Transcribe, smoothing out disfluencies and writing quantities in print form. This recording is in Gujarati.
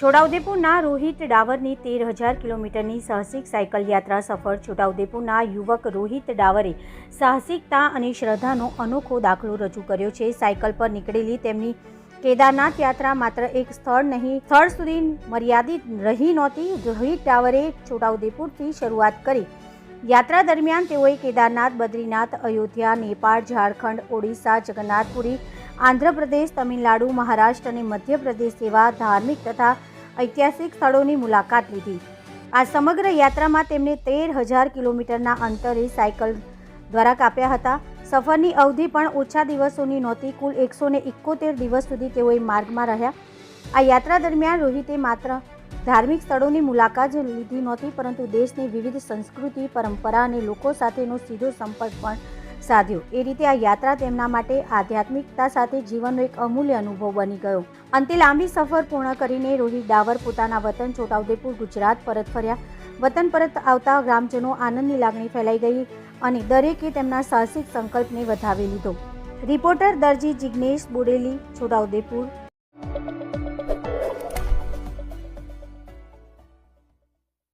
છોટાઉદેપુરના રોહિત ડાવરની 13,000 કિલોમીટરની સાહસિક સાયકલ યાત્રા સફળ. છોટાઉદેપુરના યુવક રોહિત ડાવરે સાહસિકતા અને શ્રદ્ધાનો અનોખો દાખલો રજૂ કર્યો છે. સાયકલ પર નીકળેલી તેમની કેદારનાથ યાત્રા માત્ર એક સ્થળ સુધી મર્યાદિત રહી નહોતી. રોહિત ડાવરે છોટાઉદેપુરથી શરૂઆત કરી. યાત્રા દરમિયાન તેઓએ કેદારનાથ, બદ્રીનાથ, અયોધ્યા, નેપાળ, ઝારખંડ, ઓડિશા, જગન્નાથપુરી, આંધ્રપ્રદેશ, તમિલનાડુ, મહારાષ્ટ્ર અને મધ્યપ્રદેશ જેવા ધાર્મિક તથા ઐતિહાસિક સ્થળોની મુલાકાત લીધી. આ સમગ્ર યાત્રામાં તેમણે 13,000 કિલોમીટરના અંતરે સાયકલ દ્વારા કાપ્યા હતા. સફરની અવધિ પણ ઓછા દિવસોની નહોતી. કુલ 171 દિવસ સુધી તેઓએ માર્ગમાં રહ્યા. આ યાત્રા દરમિયાન રોહિતે માત્ર ધાર્મિક સ્થળોની મુલાકાત જ લીધી નહોતી, પરંતુ દેશની વિવિધ સંસ્કૃતિ, પરંપરા અને લોકો સાથેનો સીધો સંપર્ક પણ સાધ્યો. એ રીતે આ યાત્રા તેમના માટે આધ્યાત્મિકતા સાથે જીવનનો એક અમૂલ્ય અનુભવ બની ગયો. અંતે લાંબી સફર પૂર્ણ કરીને રોહિત ડાવર પોતાના વતન છોટાઉદેપુર, ગુજરાત પરત ફર્યા. વતન પરત આવતા ગ્રામજનો આનંદની લાગણી ફેલાઈ ગઈ અને દરેકે તેમના સાહસિક સંકલ્પને વધાવી લીધો. રિપોર્ટર દરજી જિગ્નેશ બોડેલી, છોટાઉદેપુર.